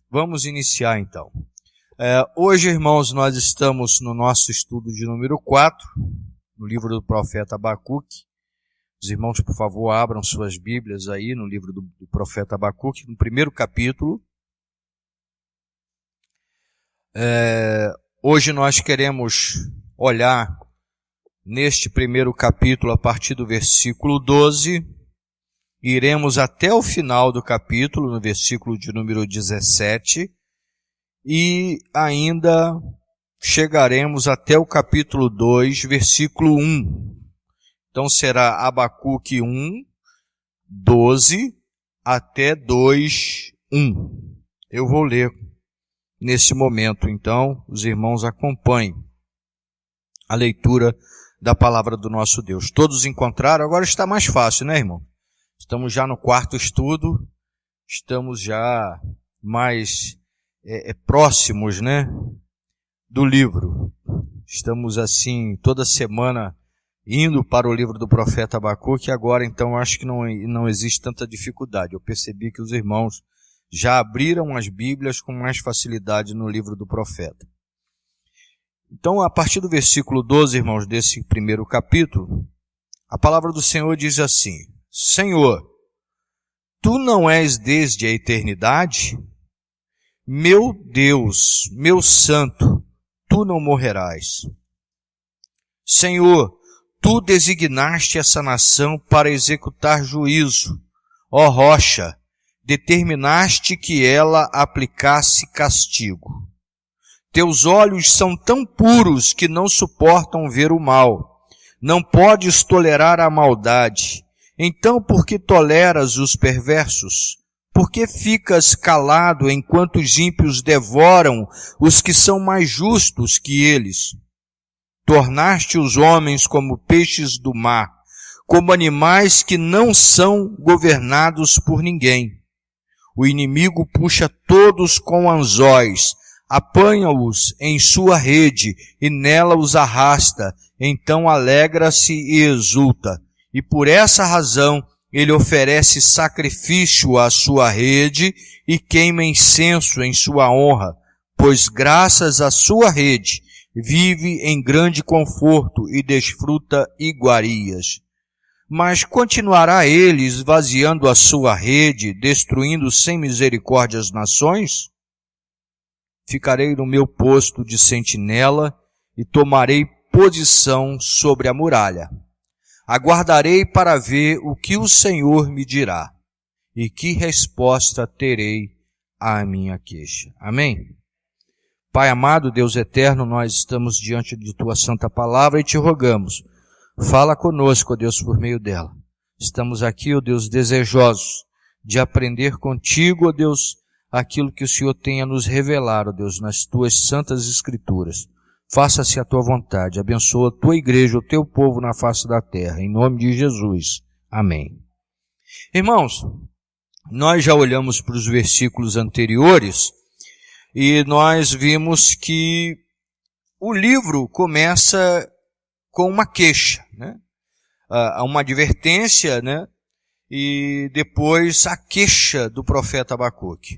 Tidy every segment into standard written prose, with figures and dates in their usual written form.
Vamos iniciar então. Hoje, irmãos, nós estamos no nosso estudo de número 4, no livro do profeta Abacuque. Os irmãos, por favor, abram suas Bíblias aí no livro do profeta Abacuque, no primeiro capítulo. Hoje nós queremos olhar neste primeiro capítulo a partir do versículo 12. Iremos até o final do capítulo, no versículo de número 17, e ainda chegaremos até o capítulo 2, versículo 1. Então será Abacuque 1, 12 até 2, 1. Eu vou ler nesse momento, então os irmãos acompanhem a leitura da palavra do nosso Deus. Todos encontraram? Agora está mais fácil, né, irmão? Estamos já no quarto estudo, estamos já mais próximos, né, do livro. Estamos assim, toda semana indo para o livro do profeta Abacuque, agora então acho que não existe tanta dificuldade. Eu percebi que os irmãos já abriram as Bíblias com mais facilidade no livro do profeta. Então, a partir do versículo 12, irmãos, desse primeiro capítulo, a palavra do Senhor diz assim: Senhor, tu não és desde a eternidade? Meu Deus, meu santo, tu não morrerás. Senhor, tu designaste essa nação para executar juízo. Ó rocha, determinaste que ela aplicasse castigo. Teus olhos são tão puros que não suportam ver o mal. Não podes tolerar a maldade. Então, por que toleras os perversos? Por que ficas calado enquanto os ímpios devoram os que são mais justos que eles? Tornaste os homens como peixes do mar, como animais que não são governados por ninguém. O inimigo puxa todos com anzóis, apanha-os em sua rede e nela os arrasta, então alegra-se e exulta. E por essa razão ele oferece sacrifício à sua rede e queima incenso em sua honra, pois graças à sua rede vive em grande conforto e desfruta iguarias. Mas continuará ele esvaziando a sua rede, destruindo sem misericórdia as nações? Ficarei no meu posto de sentinela e tomarei posição sobre a muralha. Aguardarei para ver o que o Senhor me dirá e que resposta terei à minha queixa. Amém? Pai amado, Deus eterno, nós estamos diante de Tua santa palavra e te rogamos, fala conosco, ó Deus, por meio dela. Estamos aqui, ó Deus, desejosos de aprender contigo, ó Deus, aquilo que o Senhor tem a nos revelar, ó Deus, nas Tuas santas escrituras. Faça-se a Tua vontade, abençoa a Tua igreja, o Teu povo na face da terra, em nome de Jesus. Amém. Irmãos, nós já olhamos para os versículos anteriores e nós vimos que o livro começa com uma queixa, né? Uma advertência, né? E depois a queixa do profeta Abacuque.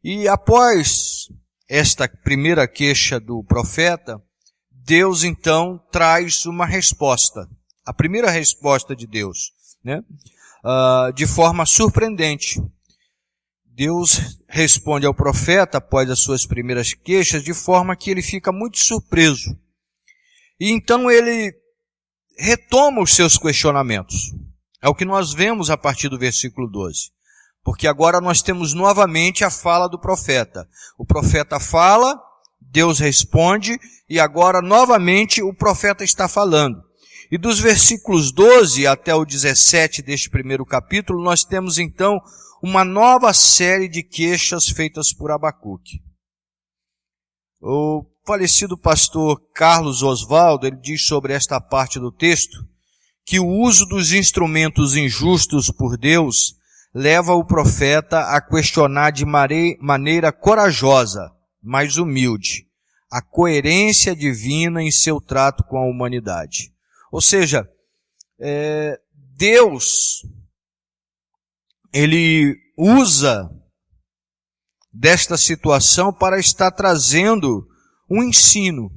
E após esta primeira queixa do profeta, Deus então traz uma resposta. A primeira resposta de Deus, né? De forma surpreendente. Deus responde ao profeta após as suas primeiras queixas de forma que ele fica muito surpreso. E então ele retoma os seus questionamentos. É o que nós vemos a partir do versículo 12. Porque agora nós temos novamente a fala do profeta. O profeta fala, Deus responde, e agora novamente o profeta está falando. E dos versículos 12 até o 17 deste primeiro capítulo, nós temos então uma nova série de queixas feitas por Abacuque. O falecido pastor Carlos Oswaldo, ele diz sobre esta parte do texto, que o uso dos instrumentos injustos por Deus leva o profeta a questionar de maneira corajosa, mas humilde, a coerência divina em seu trato com a humanidade. Ou seja, Deus, ele usa desta situação para estar trazendo um ensino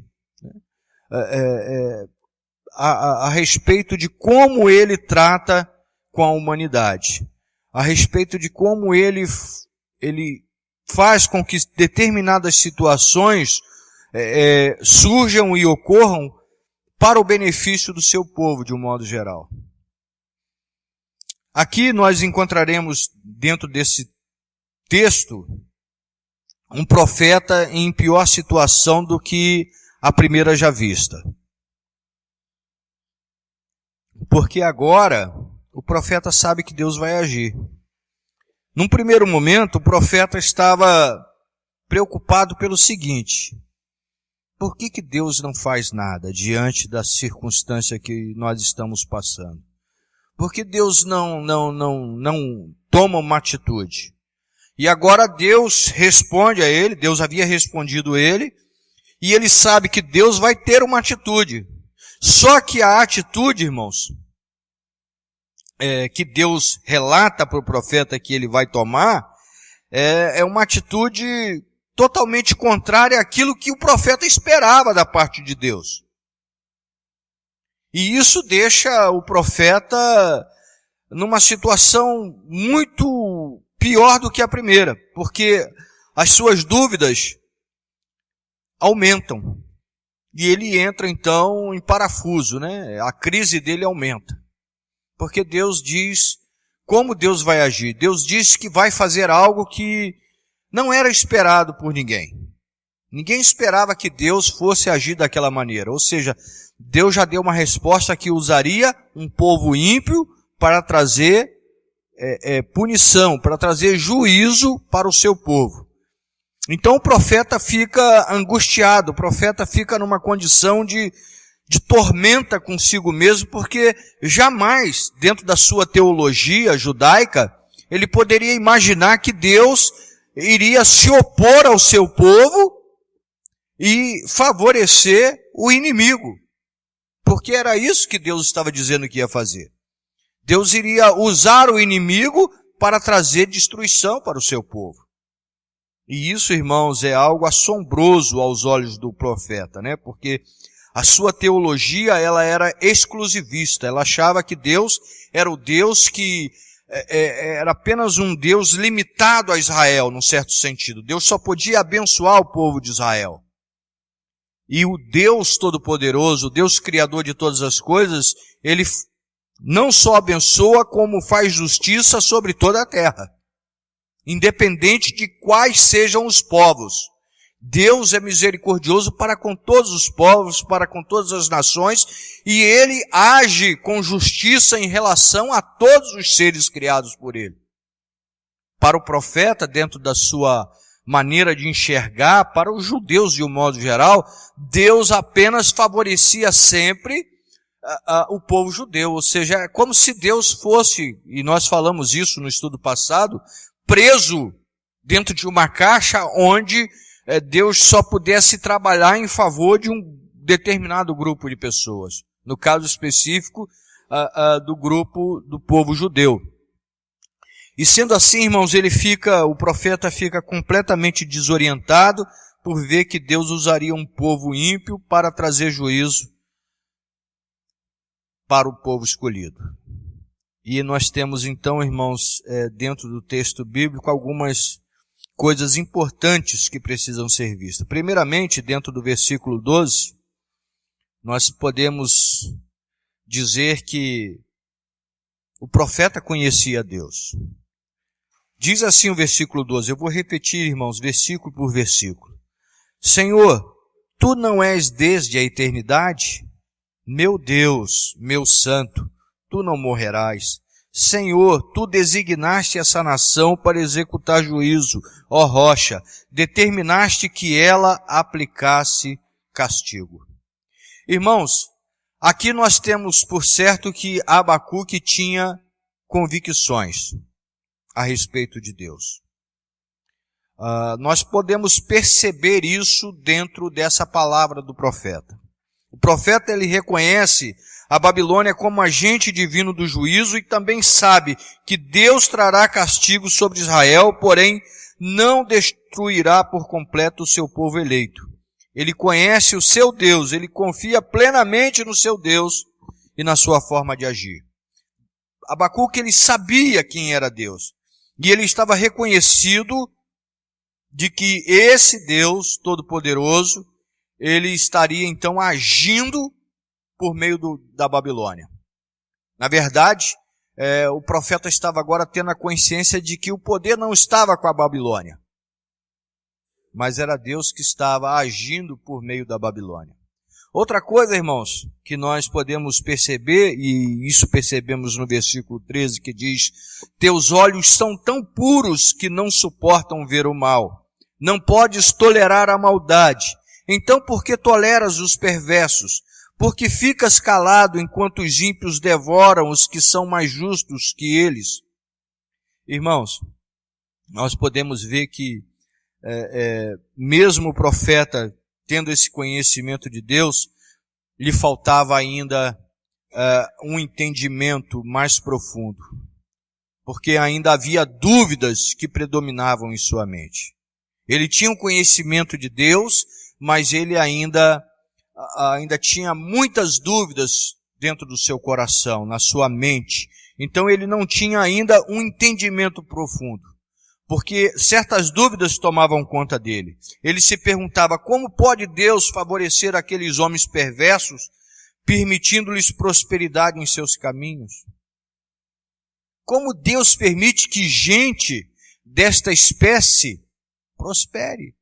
a respeito de como ele trata com a humanidade, a respeito de como ele faz com que determinadas situações surjam e ocorram para o benefício do seu povo, de um modo geral. Aqui nós encontraremos, dentro desse texto, um profeta em pior situação do que a primeira já vista. Porque agora o profeta sabe que Deus vai agir. Num primeiro momento, o profeta estava preocupado pelo seguinte: por que Deus não faz nada diante da circunstância que nós estamos passando? Por que Deus não toma uma atitude? E agora Deus responde a ele, Deus havia respondido ele, e ele sabe que Deus vai ter uma atitude. Só que a atitude, irmãos, que Deus relata para o profeta que ele vai tomar, é uma atitude totalmente contrária àquilo que o profeta esperava da parte de Deus. E isso deixa o profeta numa situação muito pior do que a primeira, porque as suas dúvidas aumentam. E ele entra então em parafuso, né? A crise dele aumenta. Porque Deus diz como Deus vai agir. Deus diz que vai fazer algo que não era esperado por ninguém. Ninguém esperava que Deus fosse agir daquela maneira. Ou seja, Deus já deu uma resposta que usaria um povo ímpio para trazer punição, para trazer juízo para o seu povo. Então o profeta fica angustiado, o profeta fica numa condição de tormenta consigo mesmo, porque jamais, dentro da sua teologia judaica, ele poderia imaginar que Deus iria se opor ao seu povo e favorecer o inimigo. Porque era isso que Deus estava dizendo que ia fazer. Deus iria usar o inimigo para trazer destruição para o seu povo. E isso, irmãos, é algo assombroso aos olhos do profeta, né? Porque a sua teologia, ela era exclusivista. Ela achava que Deus era o Deus que era apenas um Deus limitado a Israel, num certo sentido. Deus só podia abençoar o povo de Israel. E o Deus Todo-Poderoso, o Deus Criador de todas as coisas, ele não só abençoa, como faz justiça sobre toda a terra, independente de quais sejam os povos. Deus é misericordioso para com todos os povos, para com todas as nações, e ele age com justiça em relação a todos os seres criados por ele. Para o profeta, dentro da sua maneira de enxergar, para os judeus de um modo geral, Deus apenas favorecia sempre o povo judeu. Ou seja, é como se Deus fosse, e nós falamos isso no estudo passado, preso dentro de uma caixa onde Deus só pudesse trabalhar em favor de um determinado grupo de pessoas. No caso específico, do grupo do povo judeu. E sendo assim, irmãos, o profeta fica completamente desorientado por ver que Deus usaria um povo ímpio para trazer juízo para o povo escolhido. E nós temos então, irmãos, dentro do texto bíblico, algumas coisas importantes que precisam ser vistas. Primeiramente, dentro do versículo 12, nós podemos dizer que o profeta conhecia Deus. Diz assim o versículo 12, eu vou repetir, irmãos, versículo por versículo. Senhor, tu não és desde a eternidade? Meu Deus, meu santo, tu não morrerás. Senhor, tu designaste essa nação para executar juízo, ó rocha, determinaste que ela aplicasse castigo. Irmãos, aqui nós temos por certo que Abacuque tinha convicções a respeito de Deus. Nós podemos perceber isso dentro dessa palavra do profeta. O profeta, ele reconhece a Babilônia como agente divino do juízo e também sabe que Deus trará castigo sobre Israel, porém não destruirá por completo o seu povo eleito. Ele conhece o seu Deus, ele confia plenamente no seu Deus e na sua forma de agir. Abacuque, ele sabia quem era Deus. E ele estava reconhecido de que esse Deus Todo-Poderoso, ele estaria então agindo por meio da Babilônia. Na verdade, o profeta estava agora tendo a consciência de que o poder não estava com a Babilônia, mas era Deus que estava agindo por meio da Babilônia. Outra coisa, irmãos, que nós podemos perceber, e isso percebemos no versículo 13, que diz: teus olhos são tão puros que não suportam ver o mal. Não podes tolerar a maldade. Então por que toleras os perversos? Porque ficas calado enquanto os ímpios devoram os que são mais justos que eles. Irmãos, nós podemos ver que mesmo o profeta, tendo esse conhecimento de Deus, lhe faltava ainda um entendimento mais profundo, porque ainda havia dúvidas que predominavam em sua mente. Ele tinha um conhecimento de Deus, mas ele ainda tinha muitas dúvidas dentro do seu coração, na sua mente. Então ele não tinha ainda um entendimento profundo, porque certas dúvidas tomavam conta dele. Ele se perguntava: como pode Deus favorecer aqueles homens perversos, permitindo-lhes prosperidade em seus caminhos? Como Deus permite que gente desta espécie prospere,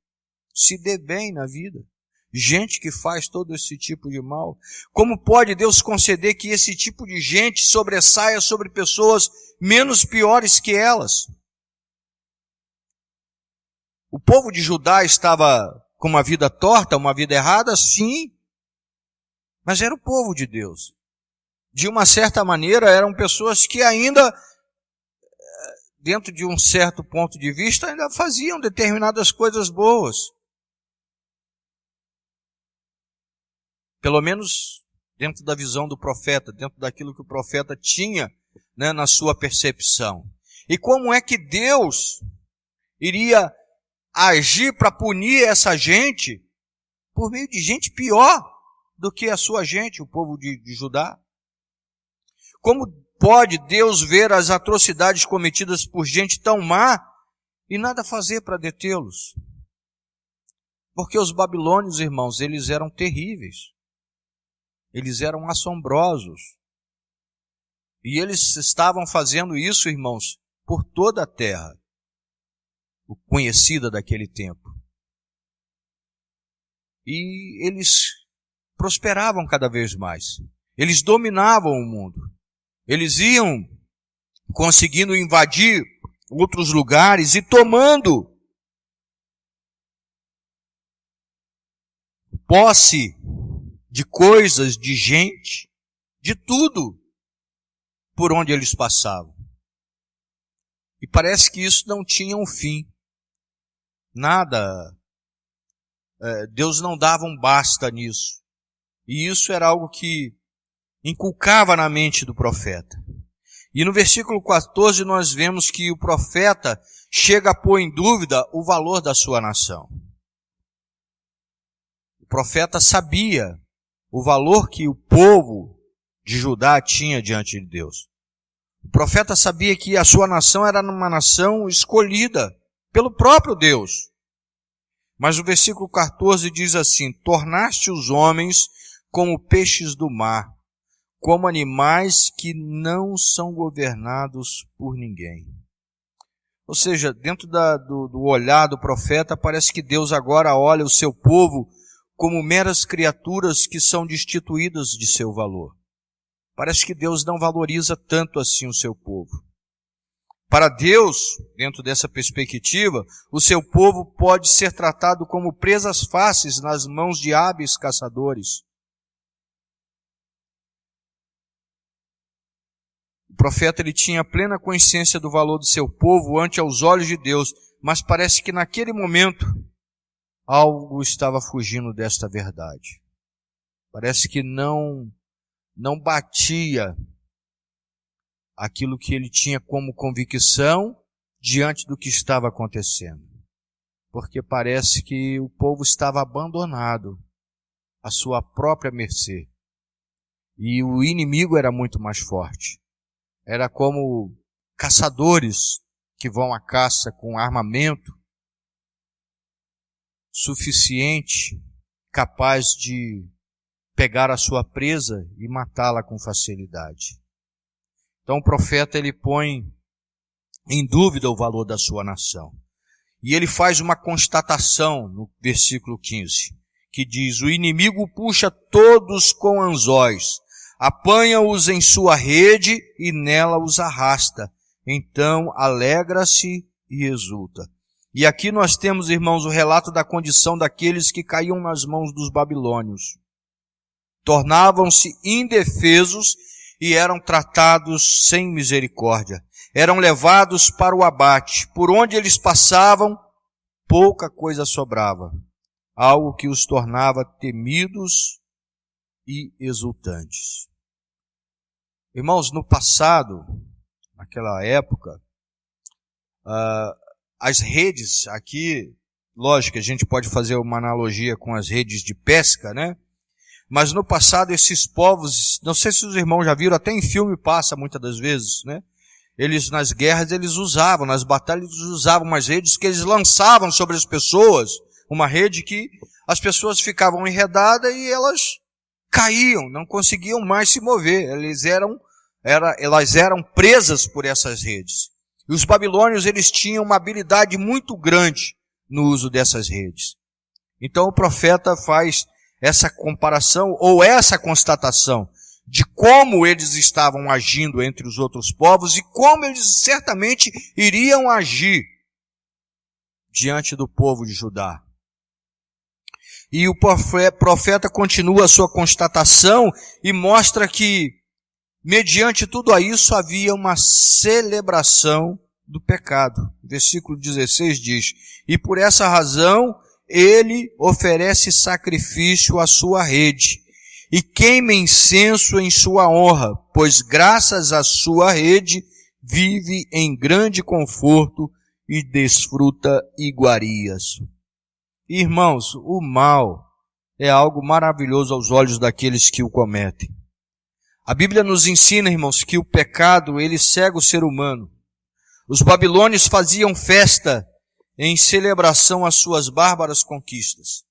se dê bem na vida? Gente que faz todo esse tipo de mal. Como pode Deus conceder que esse tipo de gente sobressaia sobre pessoas menos piores que elas? O povo de Judá estava com uma vida torta, uma vida errada? Sim. Mas era o povo de Deus. De uma certa maneira, eram pessoas que ainda, dentro de um certo ponto de vista, ainda faziam determinadas coisas boas. Pelo menos dentro da visão do profeta, dentro daquilo que o profeta tinha, né, na sua percepção. E como é que Deus iria agir para punir essa gente por meio de gente pior do que a sua gente, o povo de Judá? Como pode Deus ver as atrocidades cometidas por gente tão má e nada fazer para detê-los? Porque os babilônios, irmãos, eles eram terríveis. Eles eram assombrosos. E eles estavam fazendo isso, irmãos, por toda a terra conhecida daquele tempo. E eles prosperavam cada vez mais. Eles dominavam o mundo. Eles iam conseguindo invadir outros lugares e tomando posse de coisas, de gente, de tudo por onde eles passavam. E parece que isso não tinha um fim. Nada. Deus não dava um basta nisso. E isso era algo que inculcava na mente do profeta. E no versículo 14 nós vemos que o profeta chega a pôr em dúvida o valor da sua nação. O profeta sabia o valor que o povo de Judá tinha diante de Deus. O profeta sabia que a sua nação era uma nação escolhida pelo próprio Deus. Mas o versículo 14 diz assim: tornaste os homens como peixes do mar, como animais que não são governados por ninguém. Ou seja, dentro do olhar do profeta, parece que Deus agora olha o seu povo como meras criaturas que são destituídas de seu valor. Parece que Deus não valoriza tanto assim o seu povo. Para Deus, dentro dessa perspectiva, o seu povo pode ser tratado como presas fáceis nas mãos de hábeis caçadores. O profeta ele tinha plena consciência do valor do seu povo ante aos olhos de Deus, mas parece que naquele momento algo estava fugindo desta verdade. Parece que não batia aquilo que ele tinha como convicção diante do que estava acontecendo. porque parece que o povo estava abandonado à sua própria mercê. E o inimigo era muito mais forte. Era como caçadores que vão à caça com armamento suficiente, capaz de pegar a sua presa e matá-la com facilidade. Então o profeta ele põe em dúvida o valor da sua nação. E ele faz uma constatação no versículo 15, que diz: o inimigo puxa todos com anzóis, apanha-os em sua rede e nela os arrasta. Então alegra-se e exulta. E aqui nós temos, irmãos, o relato da condição daqueles que caíam nas mãos dos babilônios. Tornavam-se indefesos e eram tratados sem misericórdia. Eram levados para o abate. Por onde eles passavam, pouca coisa sobrava. Algo que os tornava temidos e exultantes. Irmãos, no passado, naquela época, as redes aqui, lógico que a gente pode fazer uma analogia com as redes de pesca, né? Mas no passado esses povos, não sei se os irmãos já viram, até em filme passa muitas das vezes, né? Eles nas guerras eles usavam, nas batalhas eles usavam umas redes que eles lançavam sobre as pessoas, uma rede que as pessoas ficavam enredadas e elas caíam, não conseguiam mais se mover, elas eram presas por essas redes. E os babilônios eles tinham uma habilidade muito grande no uso dessas redes. Então o profeta faz essa comparação ou essa constatação de como eles estavam agindo entre os outros povos e como eles certamente iriam agir diante do povo de Judá. E o profeta continua a sua constatação e mostra que, mediante tudo isso, havia uma celebração do pecado. Versículo 16 diz: e por essa razão ele oferece sacrifício à sua rede e queima incenso em sua honra, pois graças à sua rede vive em grande conforto e desfruta iguarias. Irmãos, o mal é algo maravilhoso aos olhos daqueles que o cometem. A Bíblia nos ensina, irmãos, que o pecado, ele cega o ser humano. Os babilônios faziam festa em celebração às suas bárbaras conquistas.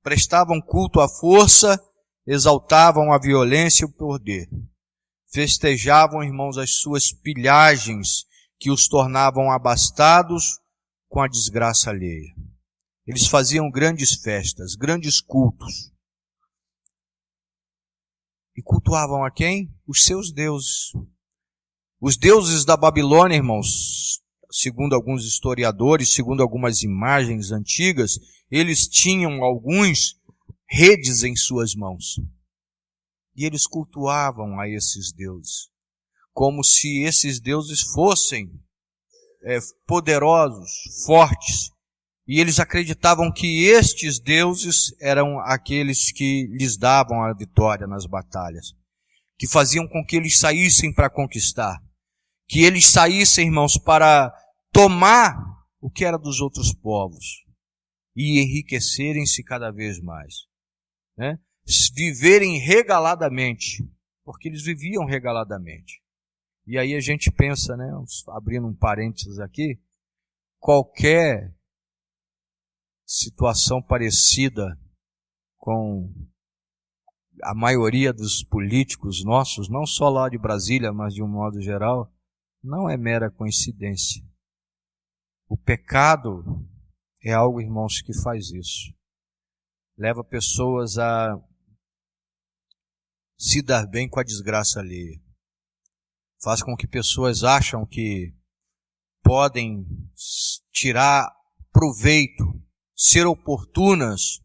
Prestavam culto à força, exaltavam a violência e o poder. Festejavam, irmãos, as suas pilhagens que os tornavam abastados com a desgraça alheia. Eles faziam grandes festas, grandes cultos. E cultuavam a quem? Os seus deuses. Os deuses da Babilônia, irmãos, segundo alguns historiadores, segundo algumas imagens antigas, eles tinham alguns redes em suas mãos. E eles cultuavam a esses deuses, como se esses deuses fossem poderosos, fortes. E eles acreditavam que estes deuses eram aqueles que lhes davam a vitória nas batalhas, que faziam com que eles saíssem para conquistar, que eles saíssem, irmãos, para tomar o que era dos outros povos e enriquecerem-se cada vez mais, né? Viverem regaladamente, porque eles viviam regaladamente. E aí a gente pensa, né, abrindo um parênteses aqui, qualquer situação parecida com a maioria dos políticos nossos, não só lá de Brasília, mas de um modo geral, não é mera coincidência. O pecado é algo, irmãos, que faz isso. Leva pessoas a se dar bem com a desgraça alheia. Faz com que pessoas acham que podem tirar proveito, ser oportunas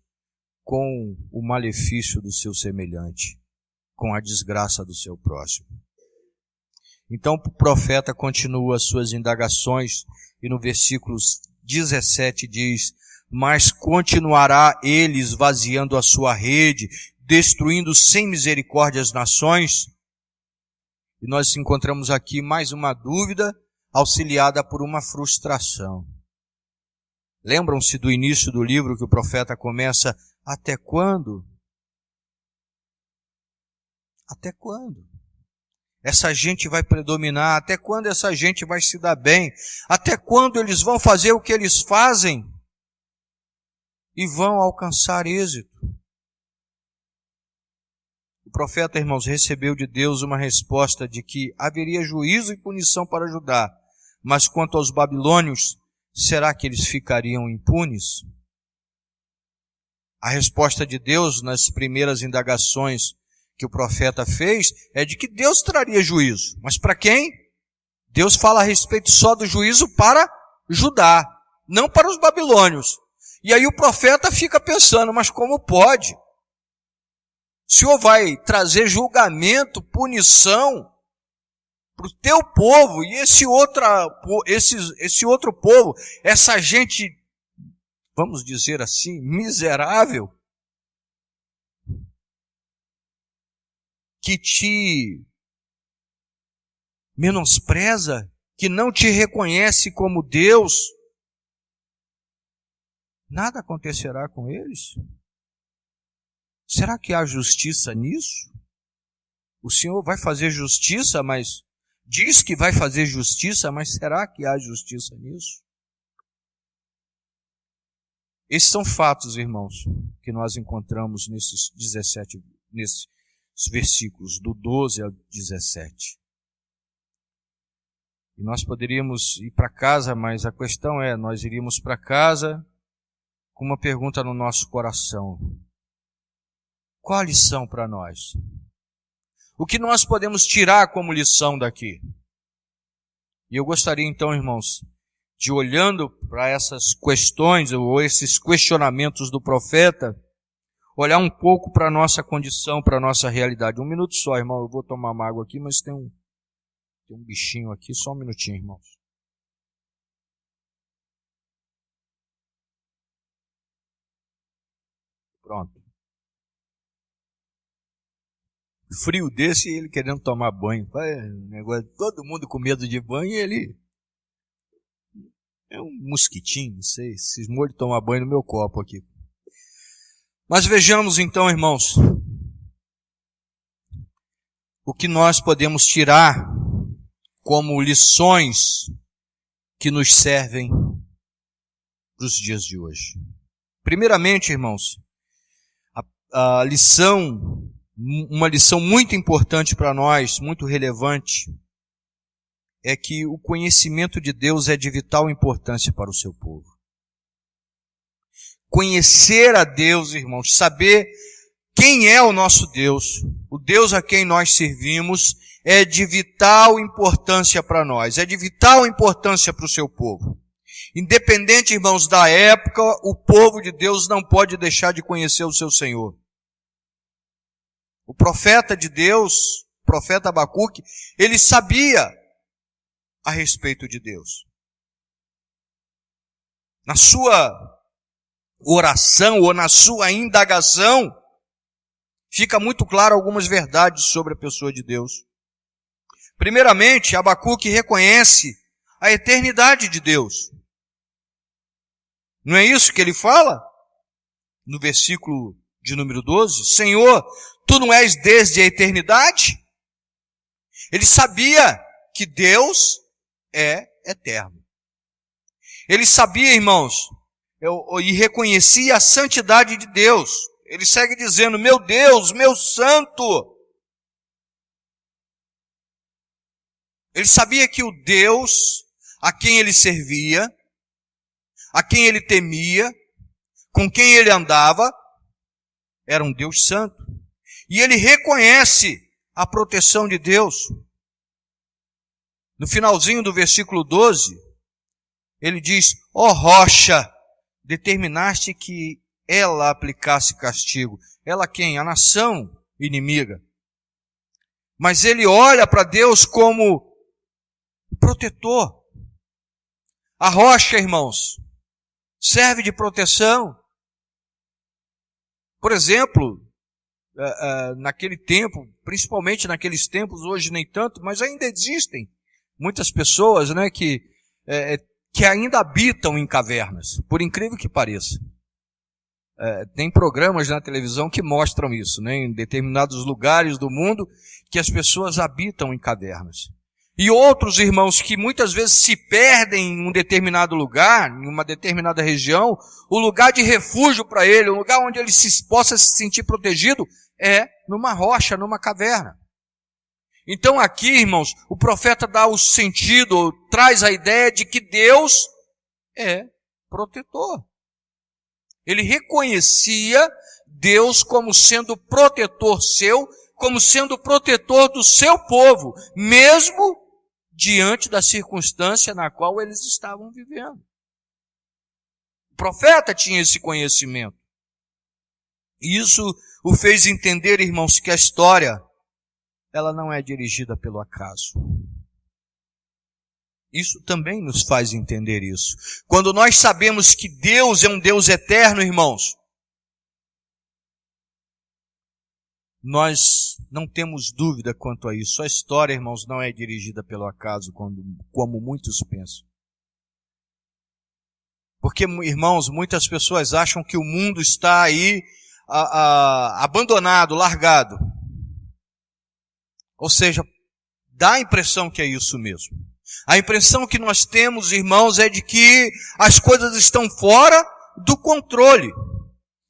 com o malefício do seu semelhante, com a desgraça do seu próximo. Então o profeta continua as suas indagações e no versículo 17 diz: mas continuará ele esvaziando a sua rede, destruindo sem misericórdia as nações? E nós encontramos aqui mais uma dúvida auxiliada por uma frustração. Lembram-se do início do livro que o profeta começa: até quando? Até quando? Essa gente vai predominar? Até quando essa gente vai se dar bem? Até quando eles vão fazer o que eles fazem e vão alcançar êxito? O profeta, irmãos, recebeu de Deus uma resposta de que haveria juízo e punição para Judá, mas quanto aos babilônios, será que eles ficariam impunes? A resposta de Deus nas primeiras indagações que o profeta fez é de que Deus traria juízo. Mas para quem? Deus fala a respeito só do juízo para Judá, não para os babilônios. E aí o profeta fica pensando, mas como pode? O Senhor vai trazer julgamento, punição para o teu povo e esse outro povo, essa gente, vamos dizer assim, miserável, que te menospreza, que não te reconhece como Deus, nada acontecerá com eles? Será que há justiça nisso? O Senhor vai fazer justiça, mas diz que vai fazer justiça, mas será que há justiça nisso? Esses são fatos, irmãos, que nós encontramos nesses versículos, do 12 ao 17. E nós poderíamos ir para casa, mas a questão é, nós iríamos para casa com uma pergunta no nosso coração. Qual a lição para nós? O que nós podemos tirar como lição daqui? E eu gostaria então, irmãos, de olhando para essas questões ou esses questionamentos do profeta, olhar um pouco para a nossa condição, para a nossa realidade. Um minuto só, irmão, eu vou tomar uma água aqui, mas tem um bichinho aqui, só um minutinho, irmãos. Pronto. Frio desse e ele querendo tomar banho. Negócio, todo mundo com medo de banho e ele é um mosquitinho, não sei, cismou de tomar banho no meu copo aqui. Mas vejamos então, irmãos, o que nós podemos tirar como lições que nos servem para os dias de hoje. Primeiramente, irmãos, a lição, uma lição muito importante para nós, muito relevante, é que o conhecimento de Deus é de vital importância para o seu povo. Conhecer a Deus, irmãos, saber quem é o nosso Deus, o Deus a quem nós servimos, é de vital importância para nós, é de vital importância para o seu povo. Independente, irmãos, da época, o povo de Deus não pode deixar de conhecer o seu Senhor. O profeta de Deus, o profeta Abacuque, ele sabia a respeito de Deus. Na sua oração ou na sua indagação, fica muito claro algumas verdades sobre a pessoa de Deus. Primeiramente, Abacuque reconhece a eternidade de Deus. Não é isso que ele fala? No versículo de número 12, Senhor, tu não és desde a eternidade? Ele sabia que Deus é eterno. Ele sabia, irmãos, e reconhecia a santidade de Deus. Ele segue dizendo, meu Deus, meu santo. Ele sabia que o Deus a quem ele servia, a quem ele temia, com quem ele andava, era um Deus santo. E ele reconhece a proteção de Deus. No finalzinho do versículo 12, ele diz, ó rocha, determinaste que ela aplicasse castigo. Ela quem? A nação inimiga. Mas ele olha para Deus como protetor. A rocha, irmãos, serve de proteção. Por exemplo, naquele tempo, principalmente naqueles tempos, hoje nem tanto, mas ainda existem muitas pessoas, né, que que ainda habitam em cavernas, por incrível que pareça. Tem programas na televisão que mostram isso, né? Em determinados lugares do mundo, que as pessoas habitam em cavernas. E outros irmãos que muitas vezes se perdem em um determinado lugar, em uma determinada região, o lugar de refúgio para ele, o lugar onde ele possa se sentir protegido, é numa rocha, numa caverna. Então aqui, irmãos, o profeta dá o sentido, traz a ideia de que Deus é protetor. Ele reconhecia Deus como sendo protetor seu, como sendo protetor do seu povo, mesmo diante da circunstância na qual eles estavam vivendo. O profeta tinha esse conhecimento. Isso o fez entender, irmãos, que a história, ela não é dirigida pelo acaso. Isso também nos faz entender isso. Quando nós sabemos que Deus é um Deus eterno, irmãos, nós não temos dúvida quanto a isso. A história, irmãos, não é dirigida pelo acaso, como muitos pensam. Porque, irmãos, muitas pessoas acham que o mundo está aí abandonado, largado. Ou seja, dá a impressão que é isso mesmo. A impressão que nós temos, irmãos, é de que as coisas estão fora do controle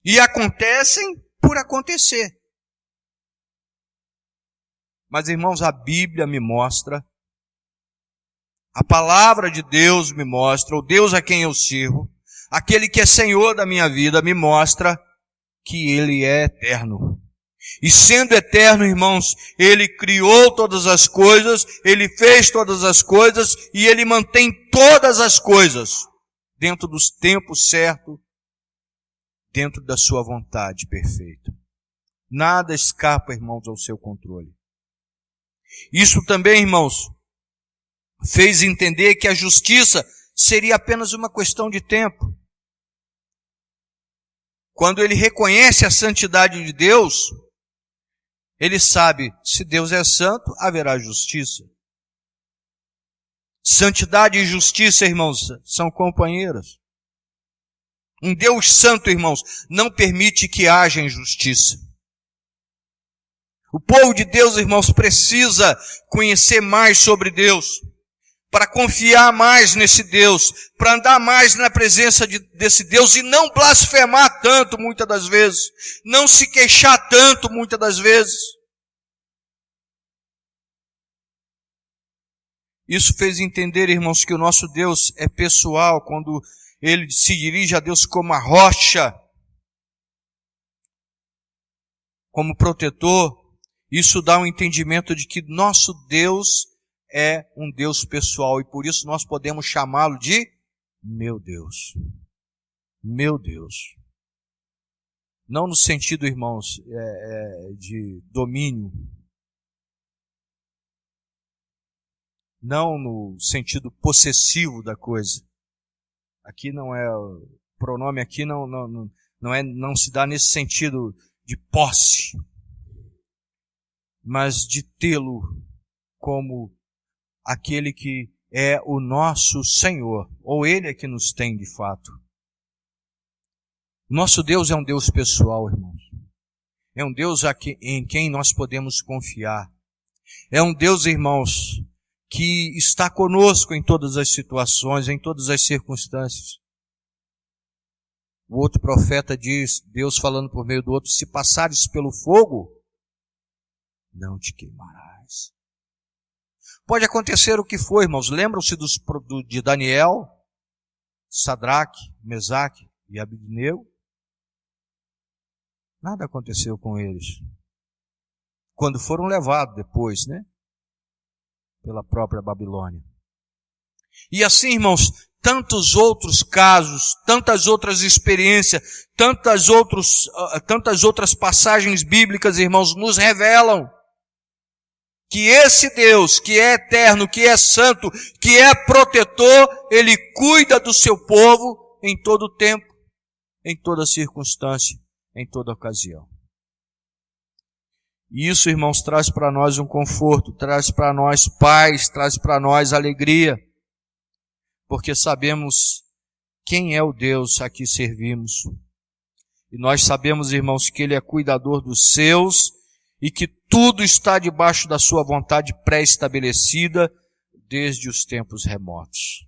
e acontecem por acontecer. Mas, irmãos, a Bíblia me mostra, a palavra de Deus me mostra, o Deus a quem eu sirvo, aquele que é Senhor da minha vida, me mostra que Ele é eterno. E sendo eterno, irmãos, Ele criou todas as coisas, Ele fez todas as coisas e Ele mantém todas as coisas dentro dos tempos certos, dentro da sua vontade perfeita. Nada escapa, irmãos, ao seu controle. Isso também, irmãos, fez entender que a justiça seria apenas uma questão de tempo. Quando ele reconhece a santidade de Deus, ele sabe, se Deus é santo, haverá justiça. Santidade e justiça, irmãos, são companheiras. Um Deus santo, irmãos, não permite que haja injustiça. O povo de Deus, irmãos, precisa conhecer mais sobre Deus, para confiar mais nesse Deus, para andar mais na presença desse Deus e não blasfemar tanto muitas das vezes, não se queixar tanto muitas das vezes. Isso fez entender, irmãos, que o nosso Deus é pessoal, quando Ele se dirige a Deus como a rocha, como protetor. Isso dá um entendimento de que nosso Deus é um Deus pessoal e por isso nós podemos chamá-lo de meu Deus. Meu Deus. Não no sentido, irmãos, de domínio. Não no sentido possessivo da coisa. Aqui não é, o pronome aqui não se dá nesse sentido de posse, mas de tê-lo como aquele que é o nosso Senhor, ou Ele é que nos tem de fato. Nosso Deus é um Deus pessoal, irmãos. É um Deus em quem nós podemos confiar. É um Deus, irmãos, que está conosco em todas as situações, em todas as circunstâncias. O outro profeta diz, Deus falando por meio do outro, se passares pelo fogo, não te queimarás. Pode acontecer o que foi, irmãos. Lembram-se de Daniel, Sadraque, Mesaque e Abednego? Nada aconteceu com eles. Quando foram levados depois, né? Pela própria Babilônia. E assim, irmãos, tantos outros casos, tantas outras experiências, tantas outras passagens bíblicas, irmãos, nos revelam que esse Deus, que é eterno, que é santo, que é protetor, Ele cuida do seu povo em todo tempo, em toda circunstância, em toda ocasião. E isso, irmãos, traz para nós um conforto, traz para nós paz, traz para nós alegria. porque sabemos quem é o Deus a que servimos. E nós sabemos, irmãos, que Ele é cuidador dos seus e que tudo está debaixo da sua vontade pré-estabelecida desde os tempos remotos.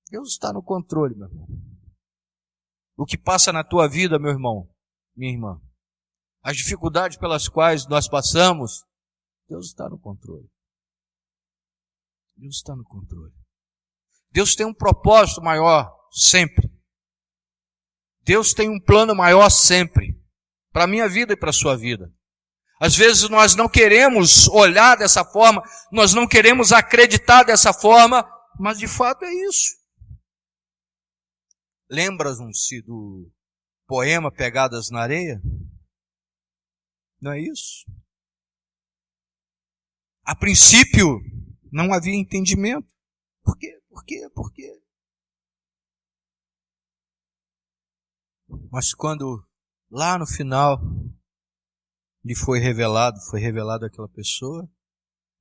Deus está no controle, meu irmão. O que passa na tua vida, meu irmão, minha irmã, as dificuldades pelas quais nós passamos, Deus está no controle. Deus está no controle. Deus tem um propósito maior sempre. Deus tem um plano maior sempre, para a minha vida e para a sua vida. Às vezes nós não queremos olhar dessa forma, nós não queremos acreditar dessa forma, mas de fato é isso. Lembram-se do poema Pegadas na Areia? Não é isso? A princípio não havia entendimento. Por quê? Por quê? Por quê? Mas quando lá no final lhe foi revelado aquela pessoa,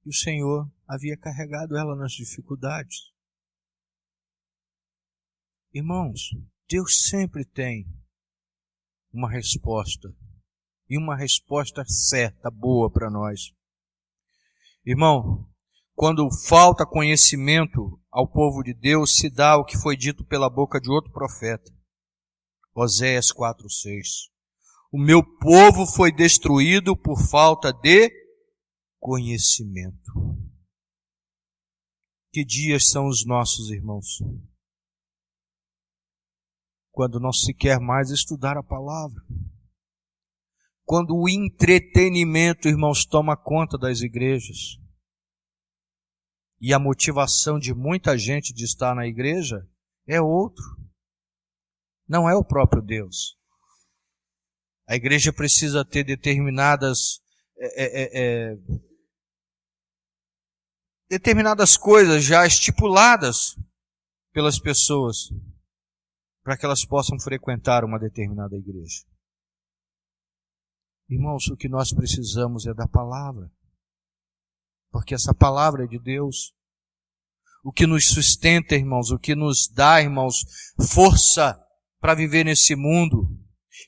e o Senhor havia carregado ela nas dificuldades. Irmãos, Deus sempre tem uma resposta, e uma resposta certa, boa para nós. Irmão, quando falta conhecimento ao povo de Deus, se dá o que foi dito pela boca de outro profeta. Oséias 4:6. O meu povo foi destruído por falta de conhecimento. Que dias são os nossos, irmãos? Quando não se quer mais estudar a palavra. Quando o entretenimento, irmãos, toma conta das igrejas. E a motivação de muita gente de estar na igreja é outro. Não é o próprio Deus. A igreja precisa ter determinadas coisas já estipuladas pelas pessoas para que elas possam frequentar uma determinada igreja. Irmãos, o que nós precisamos é da palavra, porque essa palavra é de Deus. O que nos sustenta, irmãos, o que nos dá, irmãos, força para viver nesse mundo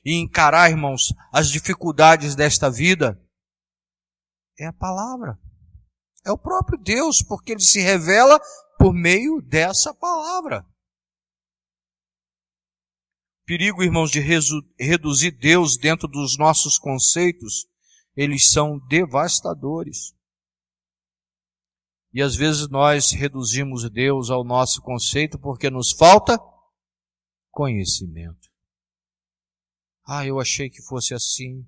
e encarar, irmãos, as dificuldades desta vida, é a palavra. É o próprio Deus, porque Ele se revela por meio dessa palavra. Perigo, irmãos, de reduzir Deus dentro dos nossos conceitos, eles são devastadores. E às vezes nós reduzimos Deus ao nosso conceito porque nos falta conhecimento. Eu achei que fosse assim.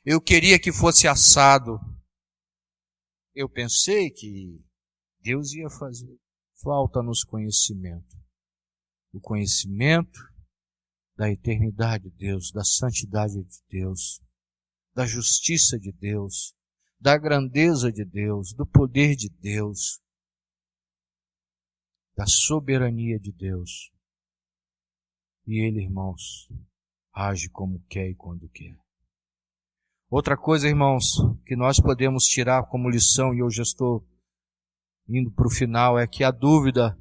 Eu queria que fosse assado. Eu pensei que Deus ia fazer. Falta-nos conhecimento. O conhecimento da eternidade de Deus, da santidade de Deus, da justiça de Deus, da grandeza de Deus, do poder de Deus, da soberania de Deus. E Ele, irmãos, age como quer e quando quer. Outra coisa, irmãos, que nós podemos tirar como lição, e eu já estou indo para o final, é que a dúvida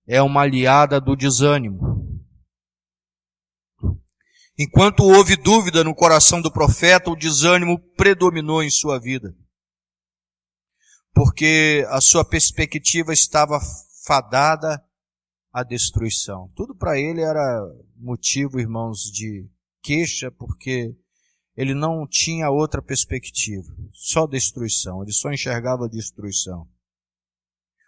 é uma aliada do desânimo. Enquanto houve dúvida no coração do profeta, o desânimo predominou em sua vida. Porque a sua perspectiva estava fadada à destruição. Tudo para ele era motivo, irmãos, de queixa, porque ele não tinha outra perspectiva, só destruição, ele só enxergava destruição.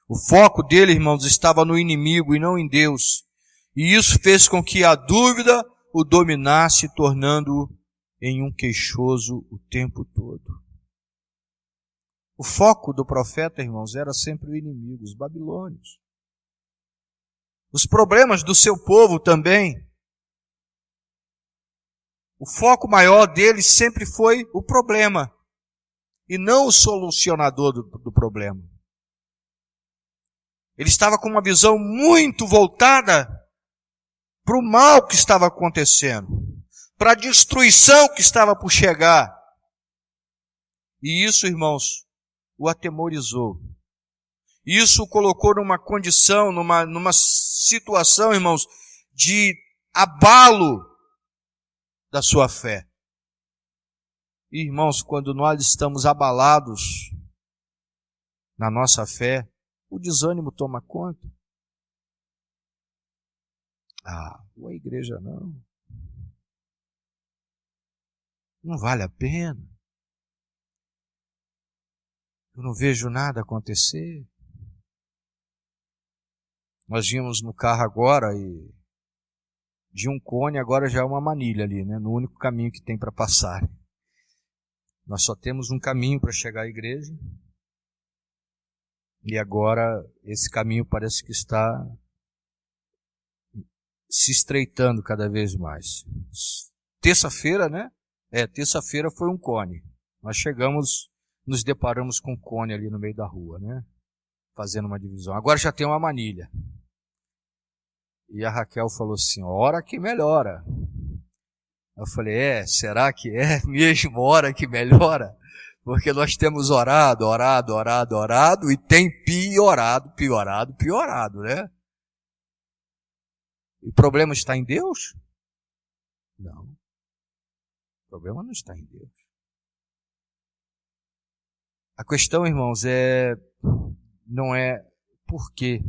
O foco dele, irmãos, estava no inimigo e não em Deus. E isso fez com que a dúvida o dominasse, tornando-o em um queixoso o tempo todo. O foco do profeta, irmãos, era sempre o inimigo, os babilônios. Os problemas do seu povo também. O foco maior dele sempre foi o problema, e não o solucionador do problema. Ele estava com uma visão muito voltada para o mal que estava acontecendo, para a destruição que estava por chegar. E isso, irmãos, o atemorizou. Isso o colocou numa condição, numa situação, irmãos, de abalo da sua fé. E, irmãos, quando nós estamos abalados na nossa fé, o desânimo toma conta. A igreja não. Não vale a pena. Eu não vejo nada acontecer. Nós vimos no carro agora e de um cone agora já é uma manilha ali, né? No único caminho que tem para passar. Nós só temos um caminho para chegar à igreja. E agora esse caminho parece que está se estreitando cada vez mais. Terça-feira, né? Terça-feira foi um cone. Nós chegamos, nos deparamos com um cone ali no meio da rua, né? Fazendo uma divisão. Agora já tem uma manilha. E a Raquel falou assim, hora que melhora. Eu falei, será que é mesmo hora que melhora? Porque nós temos orado e tem piorado, né? E o problema está em Deus? Não. O problema não está em Deus. A questão, irmãos, não é por quê.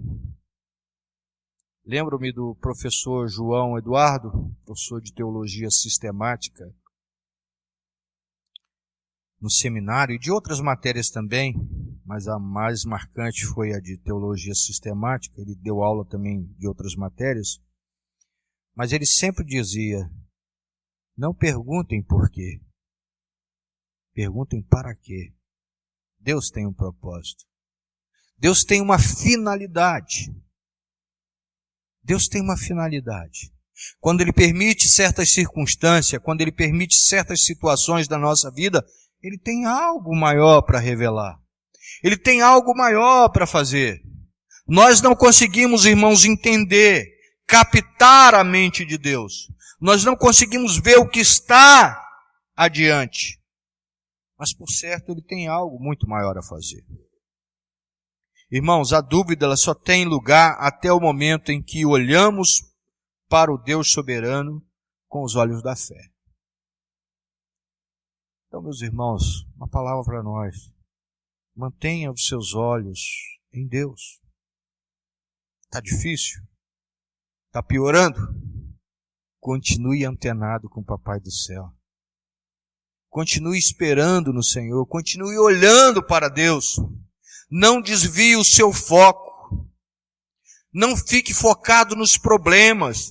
Lembro-me do professor João Eduardo, professor de teologia sistemática, no seminário, e de outras matérias também, mas a mais marcante foi a de teologia sistemática. Ele deu aula também de outras matérias, mas ele sempre dizia, não perguntem por quê, perguntem para quê. Deus tem um propósito. Deus tem uma finalidade. Deus tem uma finalidade. Quando Ele permite certas circunstâncias, quando Ele permite certas situações da nossa vida, Ele tem algo maior para revelar. Ele tem algo maior para fazer. Nós não conseguimos, irmãos, entender, captar a mente de Deus. Nós não conseguimos ver o que está adiante. Mas, por certo, Ele tem algo muito maior a fazer. Irmãos, a dúvida ela só tem lugar até o momento em que olhamos para o Deus soberano com os olhos da fé. Então, meus irmãos, uma palavra para nós. Mantenha os seus olhos em Deus. Está difícil? Está piorando? Continue antenado com o Papai do céu. Continue esperando no Senhor. Continue olhando para Deus. Não desvie o seu foco. Não fique focado nos problemas,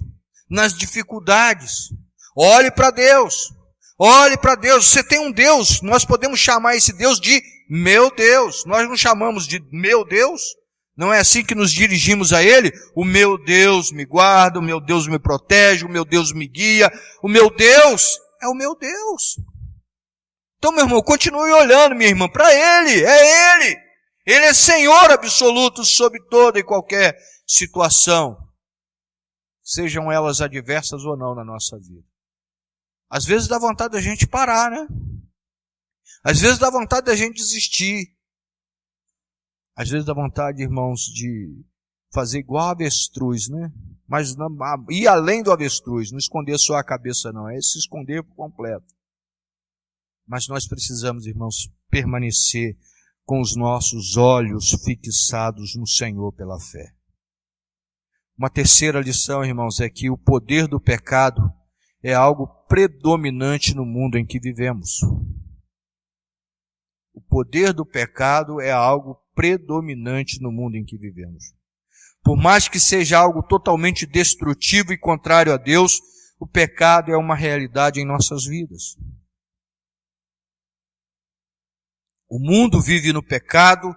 nas dificuldades. Olhe para Deus. Olhe para Deus. Você tem um Deus. Nós podemos chamar esse Deus de meu Deus. Nós não chamamos de meu Deus. Não é assim que nos dirigimos a Ele? O meu Deus me guarda, o meu Deus me protege, o meu Deus me guia. O meu Deus é o meu Deus. Então, meu irmão, continue olhando, minha irmã, para Ele. É Ele. Ele é Senhor absoluto sobre toda e qualquer situação, sejam elas adversas ou não na nossa vida. Às vezes dá vontade da gente parar, né? Às vezes dá vontade da gente desistir. Às vezes dá vontade, irmãos, de fazer igual a avestruz, né? Mas não, ir além do avestruz, não esconder só a cabeça não, é se esconder por completo. Mas nós precisamos, irmãos, permanecer com os nossos olhos fixados no Senhor pela fé. Uma terceira lição, irmãos, é que o poder do pecado é algo predominante no mundo em que vivemos. O poder do pecado é algo predominante no mundo em que vivemos. Por mais que seja algo totalmente destrutivo e contrário a Deus, o pecado é uma realidade em nossas vidas. O mundo vive no pecado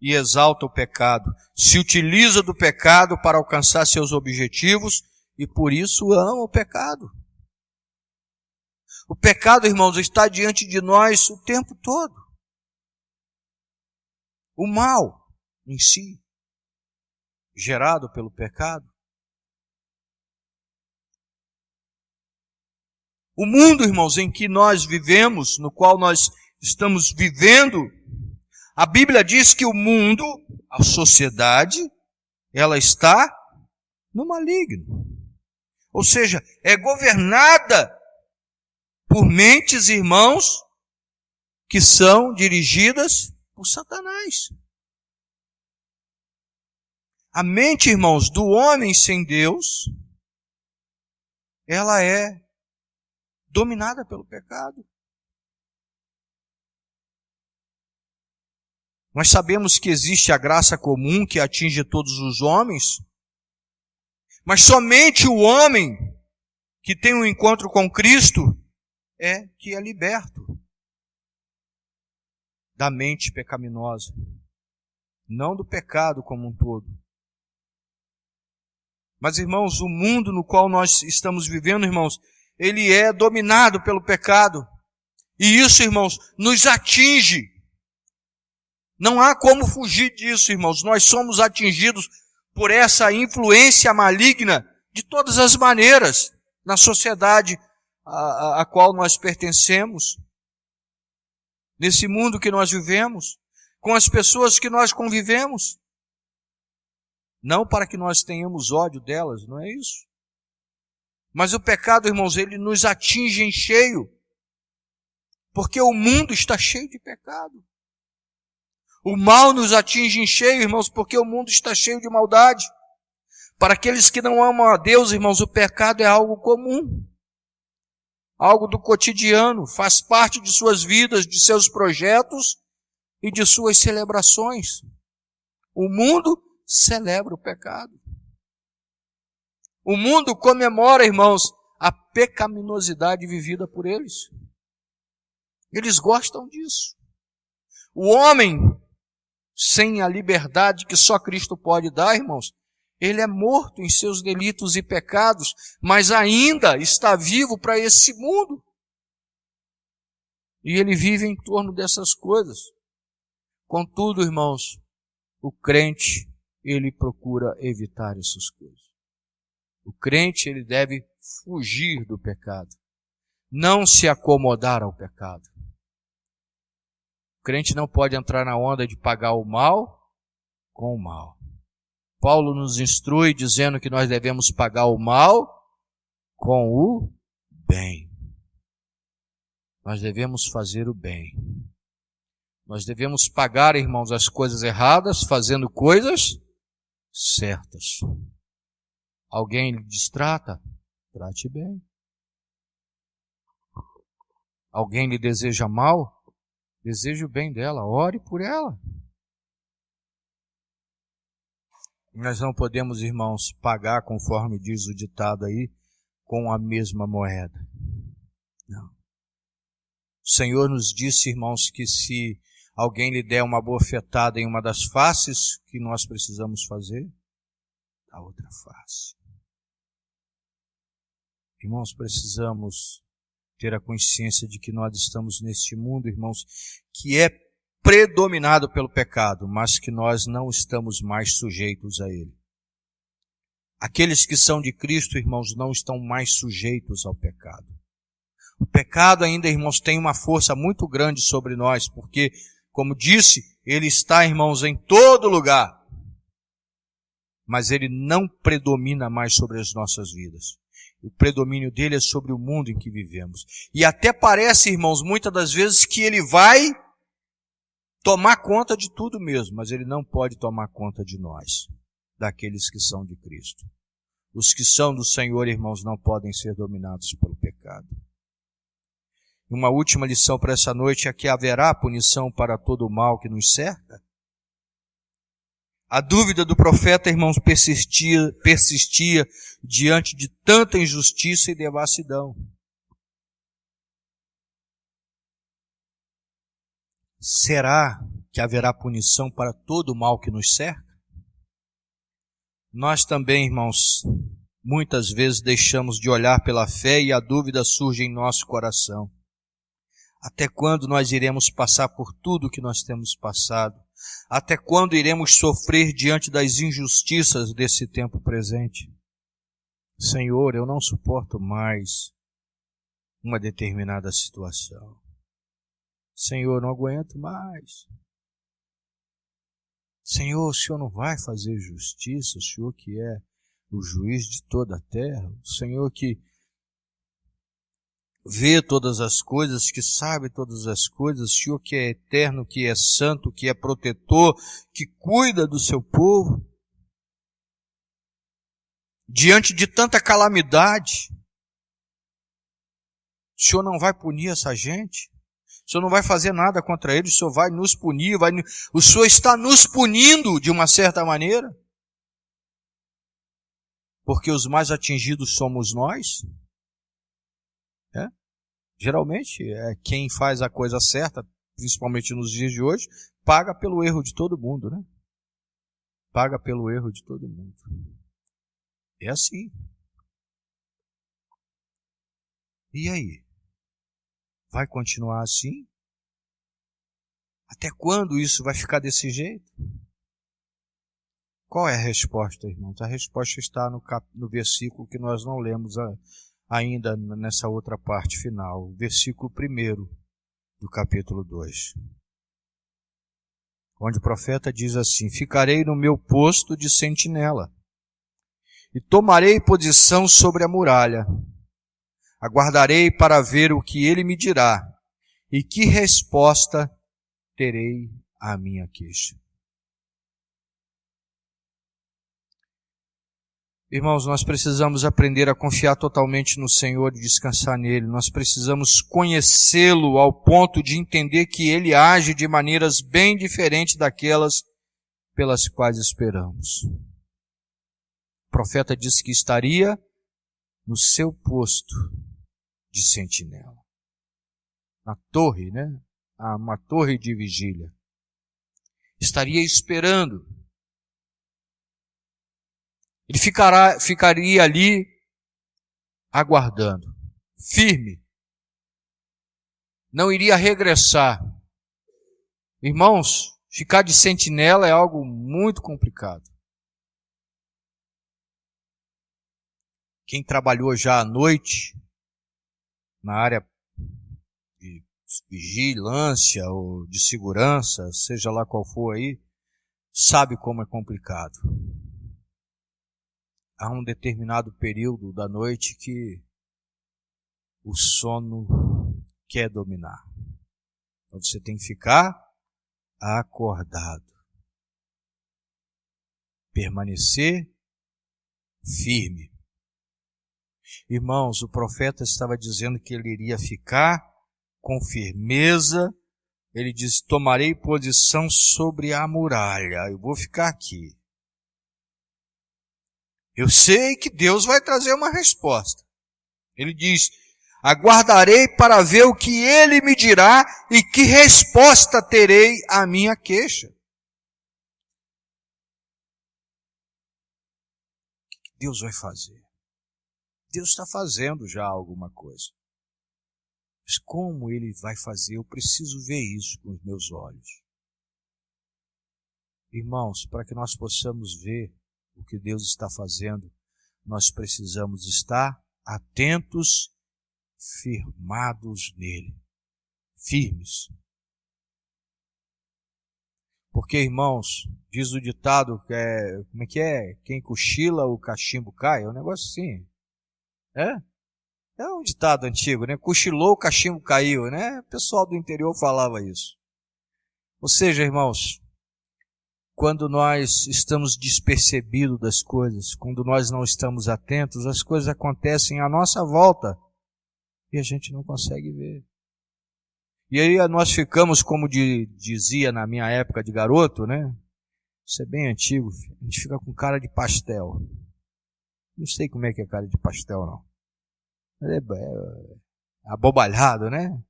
e exalta o pecado. Se utiliza do pecado para alcançar seus objetivos e por isso ama o pecado. O pecado, irmãos, está diante de nós o tempo todo. O mal em si, gerado pelo pecado. O mundo, irmãos, em que nós vivemos, no qual nós estamos vivendo, A Bíblia diz que o mundo, a sociedade, ela está no maligno. Ou seja, é governada por mentes, irmãos, que são dirigidas por Satanás. A mente, irmãos, do homem sem Deus, ela é dominada pelo pecado. Nós sabemos que existe a graça comum que atinge todos os homens, mas somente o homem que tem um encontro com Cristo é que é liberto da mente pecaminosa, não do pecado como um todo. Mas, irmãos, o mundo no qual nós estamos vivendo, irmãos, ele é dominado pelo pecado. E isso, irmãos, nos atinge. Não há como fugir disso, irmãos. Nós somos atingidos por essa influência maligna de todas as maneiras na sociedade a qual nós pertencemos, nesse mundo que nós vivemos, com as pessoas que nós convivemos. Não para que nós tenhamos ódio delas, não é isso? Mas o pecado, irmãos, ele nos atinge em cheio, porque o mundo está cheio de pecado. O mal nos atinge em cheio, irmãos, porque o mundo está cheio de maldade. Para aqueles que não amam a Deus, irmãos, o pecado é algo comum, algo do cotidiano, faz parte de suas vidas, de seus projetos e de suas celebrações. O mundo celebra o pecado. O mundo comemora, irmãos, a pecaminosidade vivida por eles. Eles gostam disso. O homem, sem a liberdade que só Cristo pode dar, irmãos, ele é morto em seus delitos e pecados, mas ainda está vivo para esse mundo. E ele vive em torno dessas coisas. Contudo, irmãos, o crente, ele procura evitar essas coisas. O crente, ele deve fugir do pecado, não se acomodar ao pecado. O crente não pode entrar na onda de pagar o mal com o mal. Paulo nos instrui dizendo que nós devemos pagar o mal com o bem. Nós devemos fazer o bem. Nós devemos pagar, irmãos, as coisas erradas fazendo coisas certas. Alguém lhe distrata? Trate bem. Alguém lhe deseja mal? Deseje o bem dela, ore por ela. Nós não podemos, irmãos, pagar, conforme diz o ditado aí, com a mesma moeda. Não. O Senhor nos disse, irmãos, que se alguém lhe der uma bofetada em uma das faces, que nós precisamos fazer? A outra face. Irmãos, precisamos ter a consciência de que nós estamos neste mundo, irmãos, que é predominado pelo pecado, mas que nós não estamos mais sujeitos a ele. Aqueles que são de Cristo, irmãos, não estão mais sujeitos ao pecado. O pecado ainda, irmãos, tem uma força muito grande sobre nós, porque, como disse, ele está, irmãos, em todo lugar. Mas ele não predomina mais sobre as nossas vidas. O predomínio dele é sobre o mundo em que vivemos. E até parece, irmãos, muitas das vezes que ele vai tomar conta de tudo mesmo, mas ele não pode tomar conta de nós, daqueles que são de Cristo. Os que são do Senhor, irmãos, não podem ser dominados pelo pecado. Uma última lição para essa noite é que haverá punição para todo o mal que nos cerca. A dúvida do profeta, irmãos, persistia diante de tanta injustiça e devassidão. Será que haverá punição para todo o mal que nos cerca? Nós também, irmãos, muitas vezes deixamos de olhar pela fé e a dúvida surge em nosso coração. Até quando nós iremos passar por tudo que nós temos passado? Até quando iremos sofrer diante das injustiças desse tempo presente? Senhor, eu não suporto mais uma determinada situação. Senhor, não aguento mais. Senhor, o Senhor não vai fazer justiça, o Senhor que é o juiz de toda a terra, o Senhor que vê todas as coisas, que sabe todas as coisas, o Senhor que é eterno, que é santo, que é protetor, que cuida do seu povo. Diante de tanta calamidade, o Senhor não vai punir essa gente? O Senhor não vai fazer nada contra eles, o Senhor vai nos punir, o Senhor está nos punindo de uma certa maneira? Porque os mais atingidos somos nós? Geralmente, quem faz a coisa certa, principalmente nos dias de hoje, paga pelo erro de todo mundo, né? Paga pelo erro de todo mundo. É assim. E aí? Vai continuar assim? Até quando isso vai ficar desse jeito? Qual é a resposta, irmãos? A resposta está no versículo que nós não lemos ainda nessa outra parte final. O versículo 1 do capítulo 2. Onde o profeta diz assim: ficarei no meu posto de sentinela e tomarei posição sobre a muralha. Aguardarei para ver o que ele me dirá e que resposta terei à minha queixa. Irmãos, nós precisamos aprender a confiar totalmente no Senhor e descansar nele. Nós precisamos conhecê-lo ao ponto de entender que ele age de maneiras bem diferentes daquelas pelas quais esperamos. O profeta disse que estaria no seu posto de sentinela. Na torre, né? Uma torre de vigília. Estaria esperando. Ele ficaria ali aguardando, firme. Não iria regressar. Irmãos, ficar de sentinela é algo muito complicado. Quem trabalhou já à noite, na área de vigilância ou de segurança, seja lá qual for aí, sabe como é complicado. Há um determinado período da noite que o sono quer dominar. Então você tem que ficar acordado. Permanecer firme. Irmãos, o profeta estava dizendo que ele iria ficar com firmeza. Ele disse: tomarei posição sobre a muralha. Eu vou ficar aqui. Eu sei que Deus vai trazer uma resposta. Ele diz: aguardarei para ver o que ele me dirá e que resposta terei à minha queixa. O que Deus vai fazer? Deus está fazendo já alguma coisa. Mas como ele vai fazer? Eu preciso ver isso com os meus olhos. Irmãos, para que nós possamos ver o que Deus está fazendo, nós precisamos estar atentos, firmados nele, firmes. Porque, irmãos, diz o ditado, como é que é? Quem cochila, o cachimbo cai, é um negócio assim. É um ditado antigo, né? Cochilou, o cachimbo caiu, né? O pessoal do interior falava isso. Ou seja, irmãos, quando nós estamos despercebidos das coisas, quando nós não estamos atentos, as coisas acontecem à nossa volta e a gente não consegue ver. E aí nós ficamos, como dizia na minha época de garoto, né? Isso é bem antigo, a gente fica com cara de pastel. Não sei como é que é cara de pastel, não. É abobalhado, né?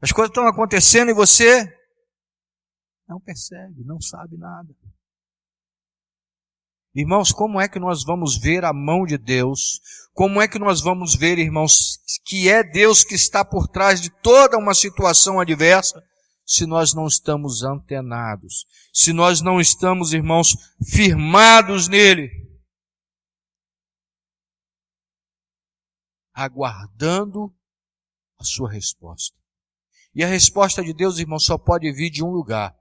As coisas estão acontecendo e você não percebe, não sabe nada. Irmãos, como é que nós vamos ver a mão de Deus? Como é que nós vamos ver, irmãos, que é Deus que está por trás de toda uma situação adversa, se nós não estamos antenados, se nós não estamos, irmãos, firmados nele, aguardando a sua resposta. E a resposta de Deus, irmãos, só pode vir de um lugar,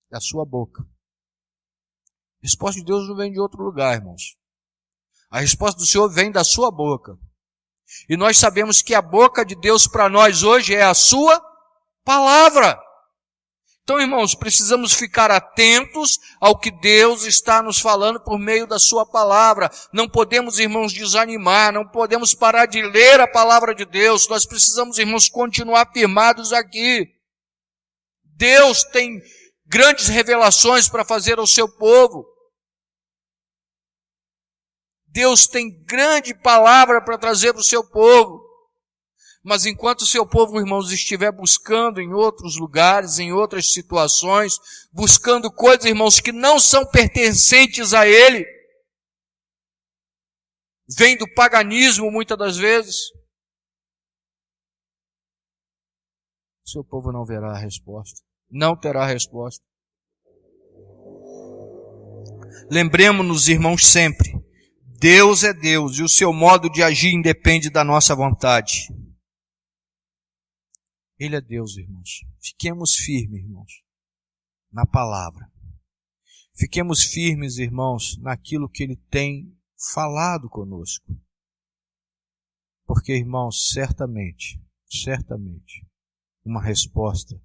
da sua boca. A resposta de Deus não vem de outro lugar, irmãos. A resposta do Senhor vem da sua boca. E nós sabemos que a boca de Deus para nós hoje é a sua palavra. Então, irmãos, precisamos ficar atentos ao que Deus está nos falando por meio da sua palavra. Não podemos, irmãos, desanimar, não podemos parar de ler a palavra de Deus. Nós precisamos, irmãos, continuar firmados aqui. Deus tem grandes revelações para fazer ao seu povo. Deus tem grande palavra para trazer para o seu povo. Mas enquanto o seu povo, irmãos, estiver buscando em outros lugares, em outras situações, buscando coisas, irmãos, que não são pertencentes a Ele, vem do paganismo muitas das vezes, o seu povo não verá a resposta, não terá a resposta. Lembremos-nos, irmãos, sempre, Deus é Deus e o seu modo de agir independe da nossa vontade. Ele é Deus, irmãos. Fiquemos firmes, irmãos, na palavra. Fiquemos firmes, irmãos, naquilo que Ele tem falado conosco. Porque, irmãos, certamente, uma resposta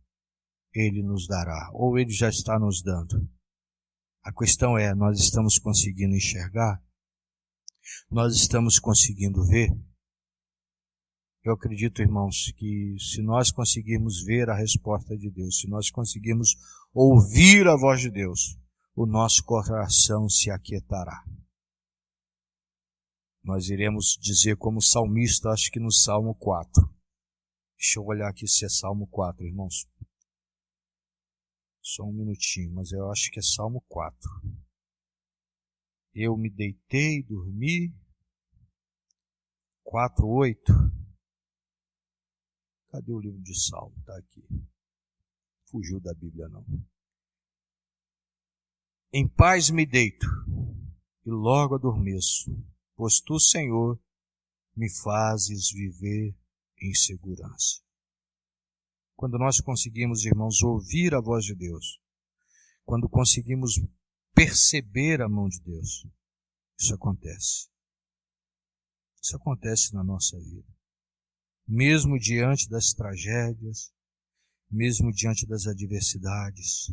Ele nos dará, ou Ele já está nos dando. A questão é, nós estamos conseguindo enxergar? Nós estamos conseguindo ver? Eu acredito, irmãos, que se nós conseguirmos ver a resposta de Deus, se nós conseguirmos ouvir a voz de Deus, o nosso coração se aquietará. Nós iremos dizer como salmista, acho que no Salmo 4. Deixa eu olhar aqui se é Salmo 4, irmãos. Só um minutinho, mas eu acho que é Salmo 4. Eu me deitei e dormi. 4:8. Cadê o livro de Salmo? Está aqui. Fugiu da Bíblia, não. Em paz me deito e logo adormeço, pois tu, Senhor, me fazes viver em segurança. Quando nós conseguimos, irmãos, ouvir a voz de Deus, quando conseguimos perceber a mão de Deus, isso acontece. Isso acontece na nossa vida. Mesmo diante das tragédias, mesmo diante das adversidades.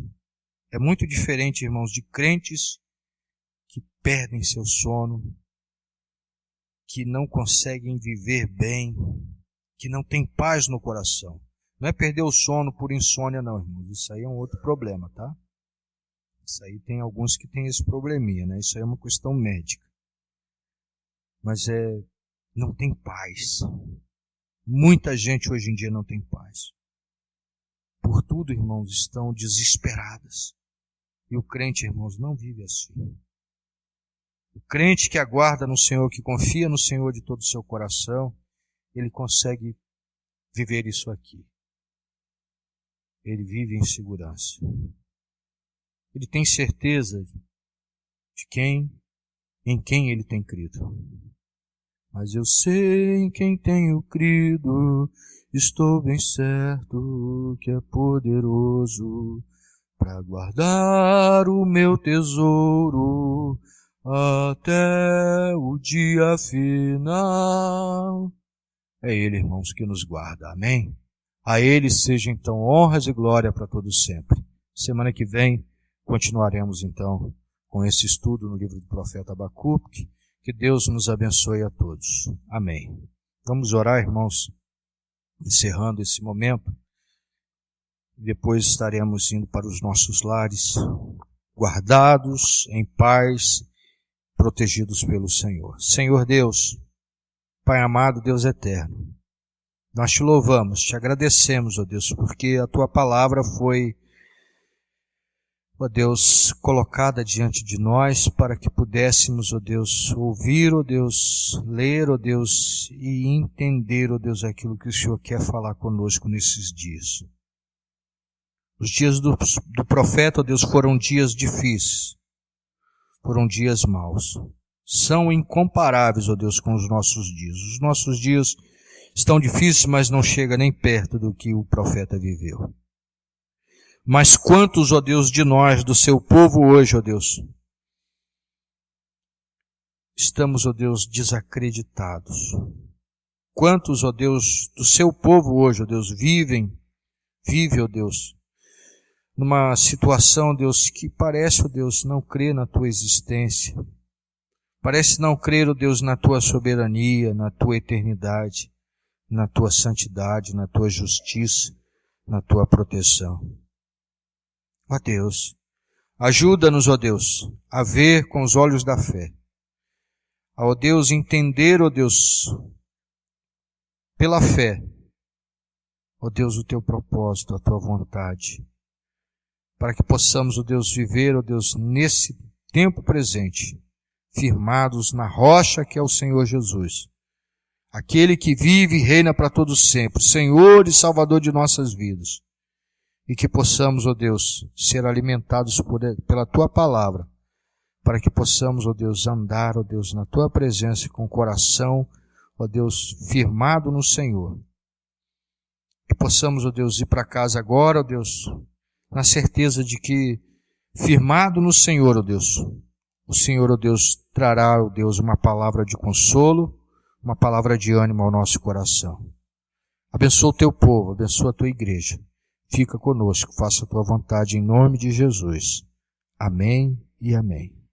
É muito diferente, irmãos, de crentes que perdem seu sono, que não conseguem viver bem, que não têm paz no coração. Não é perder o sono por insônia, não, irmãos. Isso aí é um outro problema, tá? Isso aí tem alguns que têm esse probleminha, né? Isso aí é uma questão médica. Mas não tem paz. Muita gente hoje em dia não tem paz. Por tudo, irmãos, estão desesperadas. E o crente, irmãos, não vive assim. O crente que aguarda no Senhor, que confia no Senhor de todo o seu coração, ele consegue viver isso aqui. Ele vive em segurança. Ele tem certeza de em quem ele tem crido. Mas eu sei em quem tenho crido, estou bem certo que é poderoso para guardar o meu tesouro até o dia final. É Ele, irmãos, que nos guarda. Amém? A Ele seja então honras e glória para todos sempre. Semana que vem continuaremos então com esse estudo no livro do profeta Abacuque. Que Deus nos abençoe a todos. Amém. Vamos orar, irmãos, encerrando esse momento. Depois estaremos indo para os nossos lares, guardados, em paz, protegidos pelo Senhor. Senhor Deus, Pai amado, Deus eterno, nós te louvamos, te agradecemos, ó Deus, porque a tua palavra foi, ó Deus, colocada diante de nós para que pudéssemos, ó Deus, ouvir, ó Deus, ler, ó Deus, e entender, ó Deus, aquilo que o Senhor quer falar conosco nesses dias. Os dias do profeta, ó Deus, foram dias difíceis, foram dias maus. São incomparáveis, ó Deus, com os nossos dias. Os nossos dias estão difíceis, mas não chega nem perto do que o profeta viveu. Mas quantos, ó Deus, de nós, do seu povo hoje, ó Deus, estamos, ó Deus, desacreditados. Quantos, ó Deus, do seu povo hoje, ó Deus, vive, ó Deus, numa situação, ó Deus, que parece, ó Deus, não crer na tua existência. Parece não crer, ó Deus, na tua soberania, na tua eternidade, na tua santidade, na tua justiça, na tua proteção. Ó Deus, ajuda-nos, ó Deus, a ver com os olhos da fé. Ó Deus, entender, ó Deus, pela fé, ó Deus, o teu propósito, a tua vontade, para que possamos, ó Deus, viver, ó Deus, nesse tempo presente, firmados na rocha que é o Senhor Jesus, aquele que vive e reina para todos sempre, Senhor e Salvador de nossas vidas, e que possamos, ó Deus, ser alimentados pela tua palavra, para que possamos, ó Deus, andar, ó Deus, na tua presença com o coração, ó Deus, firmado no Senhor. Que possamos, ó Deus, ir para casa agora, ó Deus, na certeza de que, firmado no Senhor, ó Deus, o Senhor, ó Deus, trará, ó Deus, uma palavra de consolo, uma palavra de ânimo ao nosso coração. Abençoa o teu povo, abençoa a tua igreja. Fica conosco, faça a tua vontade em nome de Jesus. Amém e amém.